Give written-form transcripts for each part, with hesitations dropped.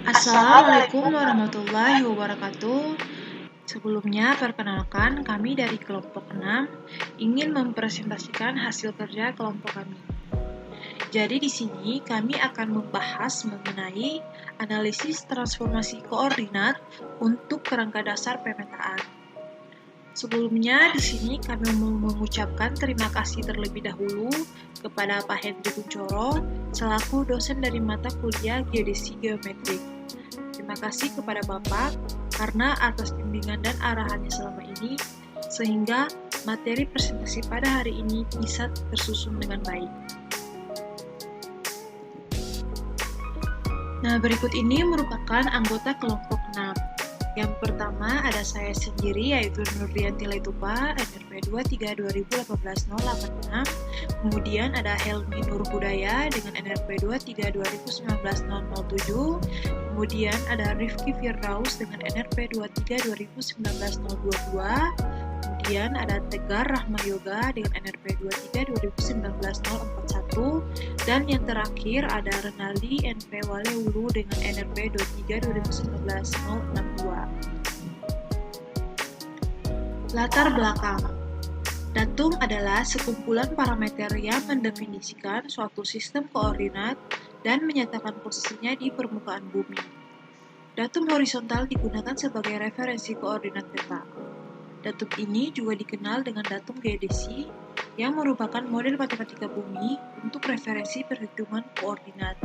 Assalamualaikum warahmatullahi wabarakatuh. Sebelumnya, perkenalkan kami dari kelompok 6 ingin mempresentasikan hasil kerja kelompok kami. Jadi di sini kami akan membahas mengenai analisis transformasi koordinat untuk kerangka dasar pemetaan. Sebelumnya di sini kami mau mengucapkan terima kasih terlebih dahulu kepada Pak Hendri Kuncoro selaku dosen dari mata kuliah Geodesi Geometrik. Terima kasih kepada Bapak karena atas bimbingan dan arahannya selama ini sehingga materi presentasi pada hari ini bisa tersusun dengan baik. Nah, berikut ini merupakan anggota kelompok 6. Yang pertama ada saya sendiri yaitu Nurdianti Laitupa, NRP 23/2018-086. Kemudian ada Helmi Nur Budaya dengan NRP 23/2019-007. Kemudian ada Rifki Firdaus dengan NRP 23/2019-022. Kemudian ada Tegar Rahma Yoga dengan NRP 23/2019-041. Dan yang terakhir ada Renaldi NP Waleulu dengan NRP 23/2019-062. Latar belakang. Datum adalah sekumpulan parameter yang mendefinisikan suatu sistem koordinat dan menyatakan posisinya di permukaan bumi. Datum horizontal digunakan sebagai referensi koordinat peta. Datum ini juga dikenal dengan datum geodesi yang merupakan model matematika bumi untuk referensi perhitungan koordinat.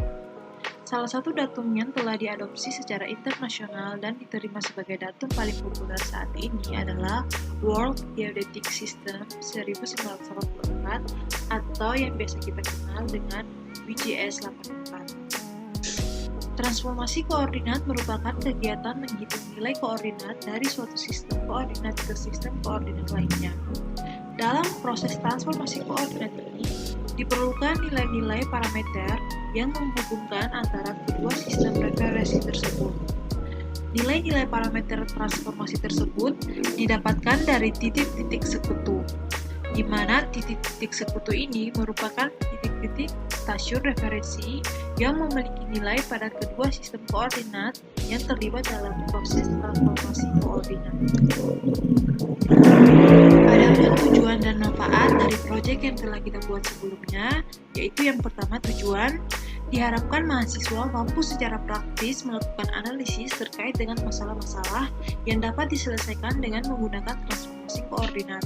Salah satu datum yang telah diadopsi secara internasional dan diterima sebagai datum paling populer saat ini adalah World Geodetic System 1984 atau yang biasa kita kenal dengan WGS 84. Transformasi koordinat merupakan kegiatan menghitung nilai koordinat dari suatu sistem koordinat ke sistem koordinat lainnya. Dalam proses transformasi koordinat ini, diperlukan nilai-nilai parameter yang menghubungkan antara kedua sistem referensi tersebut. Nilai-nilai parameter transformasi tersebut didapatkan dari titik-titik sekutu, di mana titik-titik sekutu ini merupakan titik-titik stasiun referensi yang memiliki nilai pada kedua sistem koordinat yang terlibat dalam proses transformasi koordinat. Adapun tujuan dan manfaat dari proyek yang telah kita buat sebelumnya, yaitu yang pertama tujuan, diharapkan mahasiswa mampu secara praktis melakukan analisis terkait dengan masalah-masalah yang dapat diselesaikan dengan menggunakan transformasi koordinat.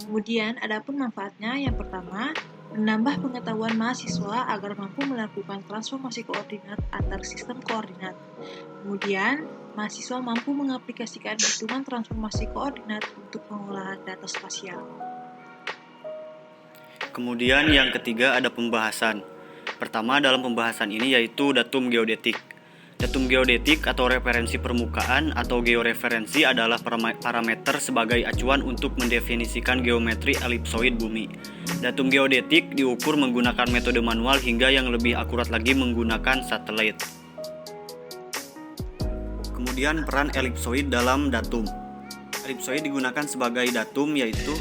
Kemudian, adapun manfaatnya yang pertama, menambah pengetahuan mahasiswa agar mampu melakukan transformasi koordinat antar sistem koordinat. Kemudian, mahasiswa mampu mengaplikasikan hitungan transformasi koordinat untuk pengolahan data spasial. Kemudian yang ketiga ada pembahasan. Pertama dalam pembahasan ini yaitu datum geodetik. Datum geodetik atau referensi permukaan atau georeferensi adalah parameter sebagai acuan untuk mendefinisikan geometri elipsoid bumi. Datum geodetik diukur menggunakan metode manual hingga yang lebih akurat lagi menggunakan satelit. Kemudian peran elipsoid dalam datum. Elipsoid digunakan sebagai datum yaitu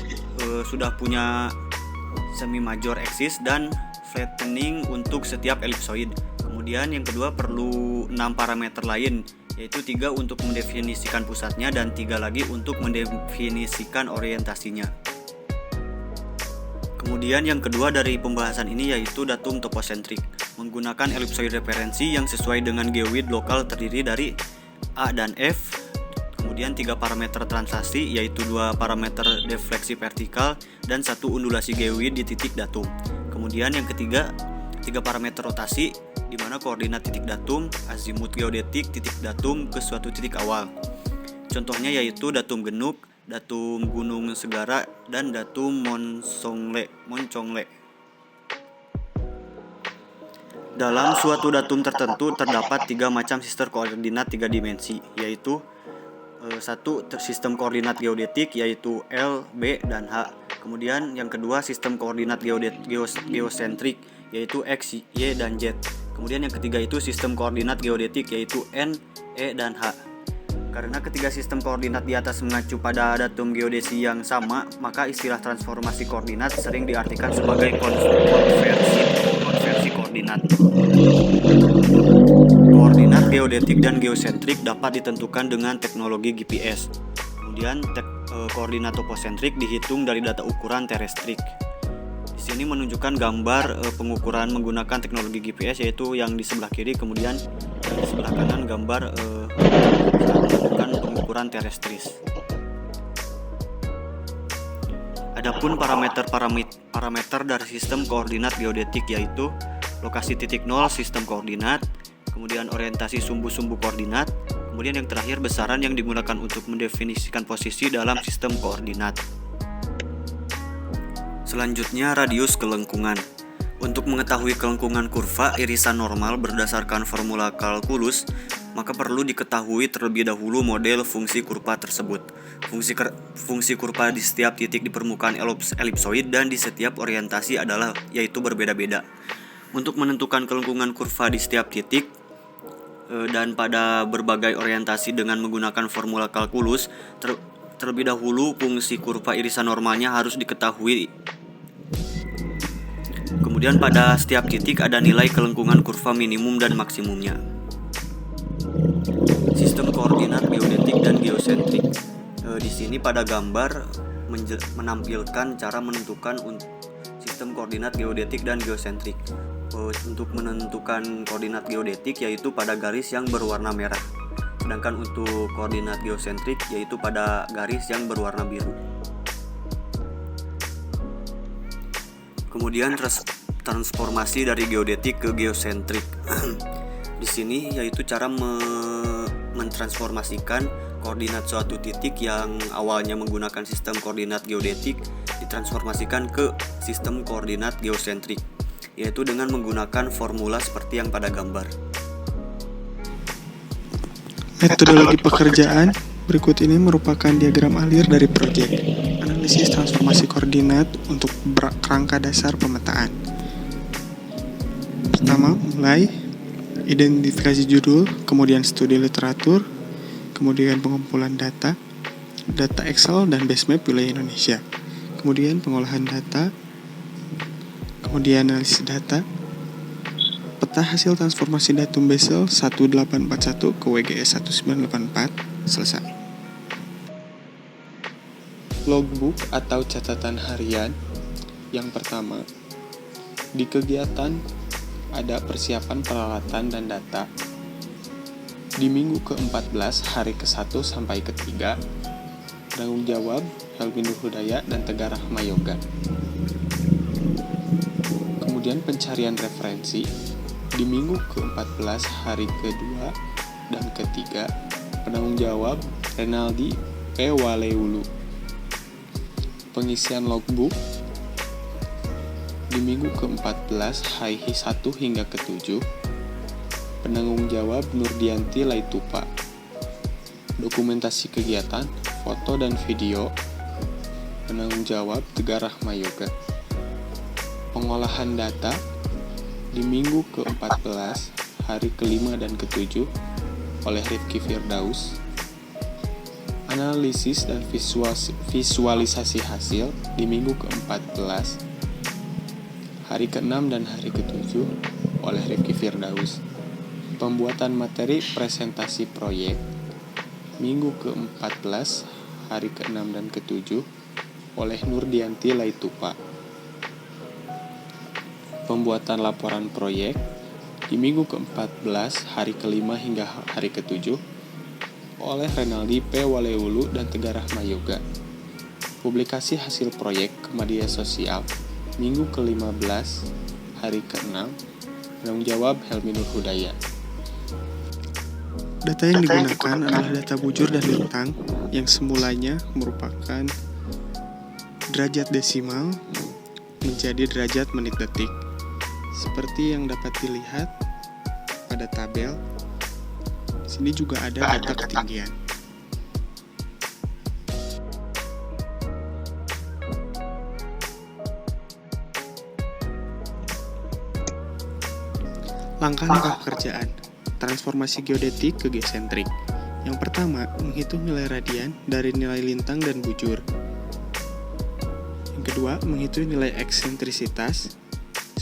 sudah punya semi major axis dan flattening untuk setiap elipsoid. Kemudian yang kedua perlu 6 parameter lain, yaitu 3 untuk mendefinisikan pusatnya dan 3 lagi untuk mendefinisikan orientasinya. Kemudian yang kedua dari pembahasan ini yaitu datum toposentrik, menggunakan elipsoid referensi yang sesuai dengan geoid lokal terdiri dari A dan F. Kemudian 3 parameter translasi yaitu 2 parameter defleksi vertikal dan 1 undulasi geoid di titik datum. Kemudian yang ketiga 3 parameter rotasi di mana koordinat titik datum, azimut geodetik titik datum ke suatu titik awal. Contohnya yaitu datum genuk, datum gunung segara, dan datum moncongle. Dalam suatu datum tertentu terdapat 3 macam sistem koordinat 3 dimensi, yaitu 1 sistem koordinat geodetik yaitu L, B, dan H. Kemudian yang kedua sistem koordinat geosentrik yaitu X, Y, dan Z. Kemudian yang ketiga itu sistem koordinat geodetik yaitu N, E, dan H. Karena ketiga sistem koordinat di atas mengacu pada datum geodesi yang sama, maka istilah transformasi koordinat sering diartikan sebagai konversi koordinat. Koordinat geodetik dan geosentrik dapat ditentukan dengan teknologi GPS. Kemudian koordinat toposentrik dihitung dari data ukuran terestrik. Di sini menunjukkan gambar pengukuran menggunakan teknologi GPS, yaitu yang di sebelah kiri, kemudian yang di sebelah kanan gambar menunjukkan pengukuran terestris. Adapun parameter dari sistem koordinat geodetik yaitu lokasi titik nol sistem koordinat, kemudian orientasi sumbu-sumbu koordinat, kemudian yang terakhir besaran yang digunakan untuk mendefinisikan posisi dalam sistem koordinat. Selanjutnya, radius kelengkungan. Untuk mengetahui kelengkungan kurva irisan normal berdasarkan formula kalkulus, maka perlu diketahui terlebih dahulu model fungsi kurva tersebut. Fungsi kurva di setiap titik di permukaan elipsoid dan di setiap orientasi yaitu berbeda-beda. Untuk menentukan kelengkungan kurva di setiap titik dan pada berbagai orientasi dengan menggunakan formula kalkulus, terlebih dahulu fungsi kurva irisan normalnya harus diketahui. Kemudian pada setiap titik ada nilai kelengkungan kurva minimum dan maksimumnya. Sistem koordinat geodetik dan geosentrik. Di sini pada gambar menampilkan cara menentukan sistem koordinat geodetik dan geosentrik. Untuk menentukan koordinat geodetik yaitu pada garis yang berwarna merah, sedangkan untuk koordinat geosentrik yaitu pada garis yang berwarna biru. Kemudian transformasi dari geodetik ke geosentrik. Di sini yaitu cara mentransformasikan koordinat suatu titik yang awalnya menggunakan sistem koordinat geodetik ditransformasikan ke sistem koordinat geosentrik, yaitu dengan menggunakan formula seperti yang pada gambar. Metodologi pekerjaan berikut ini merupakan diagram alir dari proyek analisis transformasi koordinat untuk kerangka dasar pemetaan. Pertama, mulai identifikasi judul, kemudian studi literatur, kemudian pengumpulan data Excel dan basemap wilayah Indonesia, kemudian pengolahan data, kemudian analisis data, peta hasil transformasi datum Bessel 1841 ke WGS 1984, selesai. Logbook atau catatan harian. Yang pertama, di kegiatan ada persiapan peralatan dan data. Di minggu ke-14 hari ke-1 sampai ke-3, tanggung jawab Helmi Nur Hudaya dan Tegar Rahmayoga. Kemudian pencarian referensi di minggu ke-14 hari ke-2 dan ke-3, penanggung jawab Renaldi P. Waleulu. Pengisian logbook di minggu ke-14 hari 1 hingga ke-7, penanggung jawab Nurdianti Laitupa. Dokumentasi kegiatan, foto dan video, penanggung jawab Tegar Rahmayoga. Pengolahan data di minggu ke-14 hari ke-5 dan ke-7 oleh Rifki Firdaus. Analisis dan visualisasi hasil di minggu ke-14 hari ke-6 dan hari ke-7 oleh Rifki Firdaus. Pembuatan materi presentasi proyek minggu ke-14 hari ke-6 dan ke-7 oleh Nurdianti Laitupa. Pembuatan laporan proyek di minggu ke-14 hari ke-5 hingga hari ke-7 oleh Renaldi P. Waleulu dan Tegar Rahmayoga. Publikasi hasil proyek ke media sosial minggu ke-15 hari ke-6, penanggung jawab Helmi Nur Hudaya. Data yang digunakan adalah data bujur dan lintang yang semulanya merupakan derajat desimal menjadi derajat menit detik, seperti yang dapat dilihat pada tabel. Sini juga ada data ketinggian. Langkah-langkah pekerjaan transformasi geodetik ke geosentrik. Yang pertama, menghitung nilai radian dari nilai lintang dan bujur. Yang kedua, menghitung nilai eksentrisitas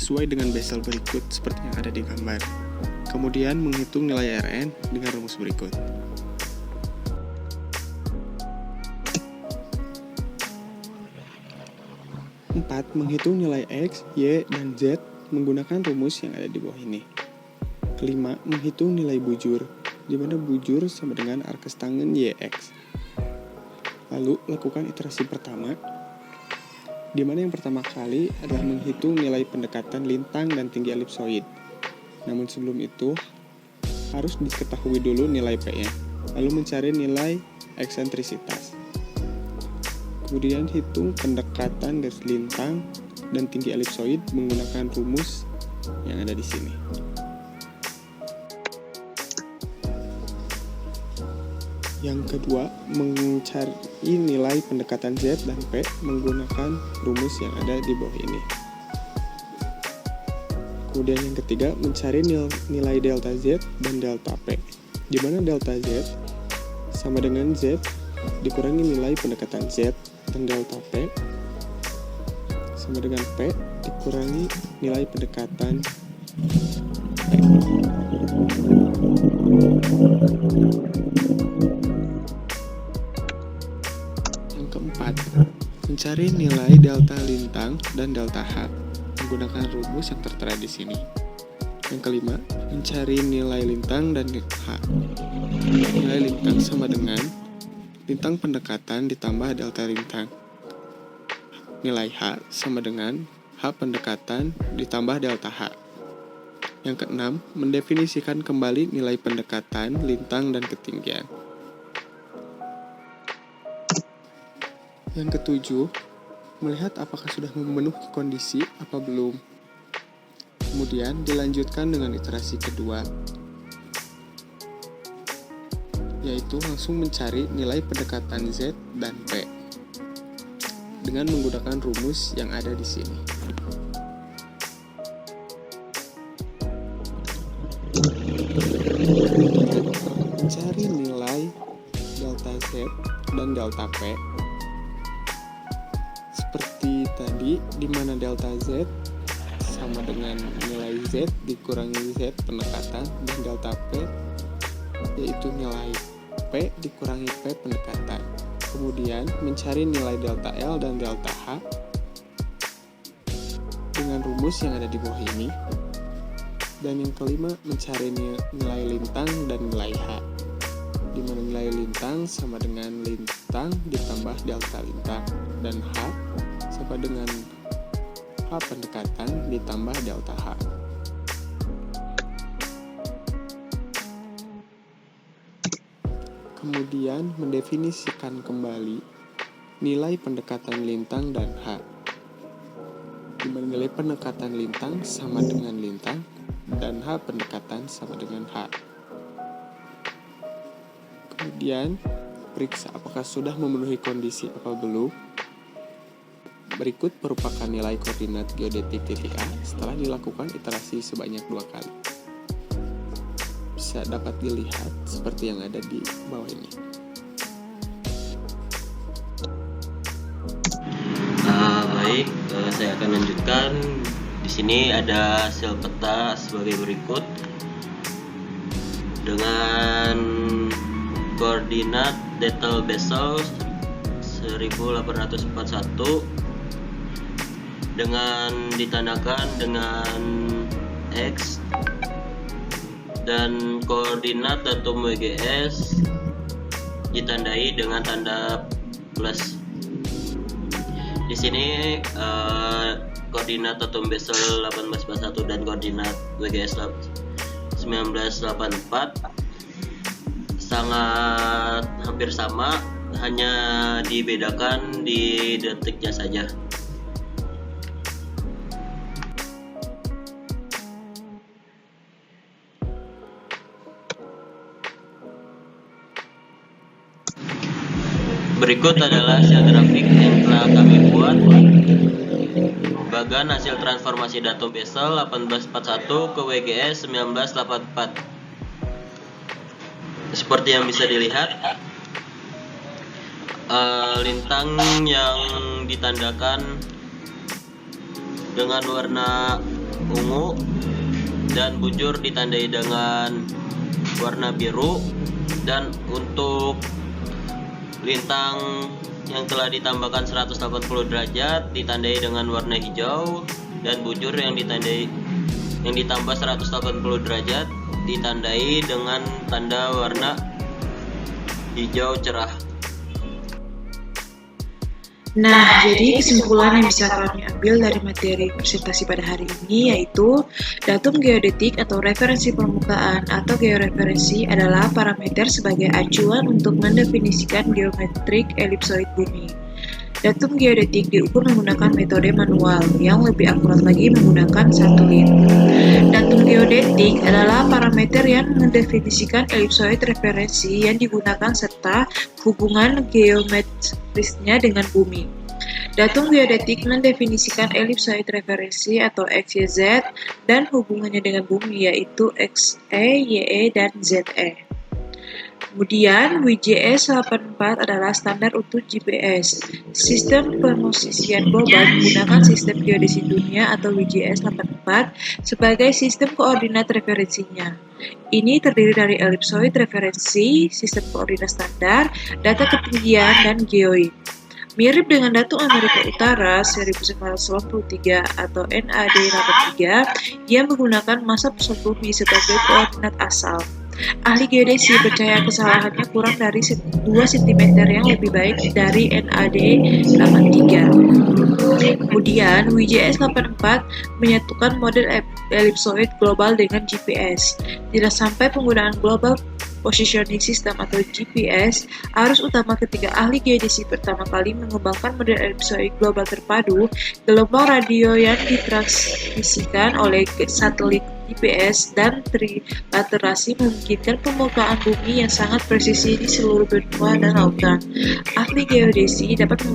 sesuai dengan Bessel berikut seperti yang ada di gambar. Kemudian menghitung nilai Rn dengan rumus berikut. Menghitung nilai X, Y, dan Z menggunakan rumus yang ada di bawah ini. Kelima, menghitung nilai bujur, di mana bujur sama dengan arkes tangen YX. Lalu, lakukan iterasi pertama, di mana yang pertama kali adalah menghitung nilai pendekatan lintang dan tinggi elipsoid. Namun sebelum itu, harus diketahui dulu nilai P-nya, lalu mencari nilai eksentrisitas. Kemudian hitung pendekatan garis lintang dan tinggi elipsoid menggunakan rumus yang ada di sini. Yang kedua, mencari nilai pendekatan Z dan P menggunakan rumus yang ada di bawah ini. Kemudian yang ketiga, mencari nilai delta Z dan delta P, di mana delta Z sama dengan Z dikurangi nilai pendekatan Z, dan delta P sama dengan P dikurangi nilai pendekatan P. Yang keempat, mencari nilai delta lintang dan delta H menggunakan rumus yang tertera di sini. Yang kelima, mencari nilai lintang dan H. Nilai lintang sama dengan lintang pendekatan ditambah delta lintang. Nilai H sama dengan H pendekatan ditambah delta H. Yang keenam, mendefinisikan kembali nilai pendekatan, lintang, dan ketinggian. Yang ketujuh, melihat apakah sudah memenuhi kondisi apa belum. Kemudian dilanjutkan dengan iterasi kedua, yaitu langsung mencari nilai pendekatan Z dan P dengan menggunakan rumus yang ada di sini. Mencari nilai delta Z dan delta P seperti tadi, di mana delta Z sama dengan nilai Z dikurangi Z pendekatan, dan delta P yaitu nilai P dikurangi P pendekatan. Kemudian mencari nilai delta L dan delta H dengan rumus yang ada di bawah ini. Dan yang kelima, mencari nilai lintang dan nilai H, di mana nilai lintang sama dengan lintang ditambah delta lintang, dan H sama dengan H pendekatan ditambah delta H. Kemudian mendefinisikan kembali nilai pendekatan lintang dan H, di mana nilai pendekatan lintang sama dengan lintang dan H pendekatan sama dengan H. Kemudian periksa apakah sudah memenuhi kondisi apa belum. Berikut merupakan nilai koordinat geodetik titik A setelah dilakukan iterasi sebanyak 2 kali. Bisa dapat dilihat seperti yang ada di bawah ini. Baik, saya akan lanjutkan. Di sini ada hasil peta sebagai berikut dengan koordinat detail basal 1841 dengan ditandakan dengan X, dan koordinat datum WGS ditandai dengan tanda plus. Di sini koordinat datum basal 1841 dan koordinat WGS 1984 sangat hampir sama, hanya dibedakan di detiknya saja. Berikut adalah hasil grafik yang telah kami buat. Bagan hasil transformasi datum basal 1841 ke WGS 1984. Seperti yang bisa dilihat, lintang yang ditandakan dengan warna ungu dan bujur ditandai dengan warna biru, dan untuk lintang yang telah ditambahkan 180 derajat ditandai dengan warna hijau, dan bujur yang ditambah 180 derajat ditandai dengan tanda warna hijau cerah. Nah, jadi kesimpulan yang bisa kami ambil dari materi presentasi pada hari ini yaitu datum geodetik atau referensi permukaan atau georeferensi adalah parameter sebagai acuan untuk mendefinisikan geometrik elipsoid bumi. Datum geodetik diukur menggunakan metode manual, yang lebih akurat lagi menggunakan satelit. Datum geodetik adalah parameter yang mendefinisikan elipsoid referensi yang digunakan serta hubungan geometrisnya dengan bumi. Datum geodetik mendefinisikan elipsoid referensi atau XYZ dan hubungannya dengan bumi yaitu XE, YE, dan ZE. Kemudian, WGS 84 adalah standar untuk GPS, sistem pemosisian global menggunakan sistem geodesi dunia atau WGS 84 sebagai sistem koordinat referensinya. Ini terdiri dari elipsoid referensi, sistem koordinat standar, data ketinggian, dan geoid. Mirip dengan datum Amerika Utara 1983 atau NAD 83 yang menggunakan masa pusat bumi sebagai koordinat asal. Ahli geodesi percaya kesalahannya kurang dari 2 cm yang lebih baik dari NAD 83. Kemudian, WGS 84 menyatukan model elipsoid global dengan GPS. Tidak sampai penggunaan Global Positioning System atau GPS, arus utama ketiga ahli geodesi pertama kali mengembangkan model elipsoid global terpadu, gelombang radio yang ditransmisikan oleh satelit GPS dan trilaterasi memungkinkan pembukaan bumi yang sangat presisi di seluruh benua dan lautan. Ahli geodesi dapat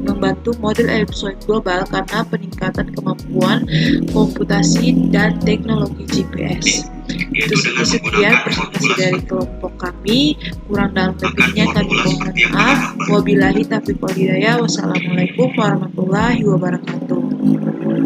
membantu model elipsoid global karena peningkatan kemampuan komputasi dan teknologi GPS. Itu sekian presentasi dari kelompok kami. Kurang dalam lebihnya kami mohon maaf. Wabillahi taufiq wal hidayah. Wassalamualaikum warahmatullahi wabarakatuh.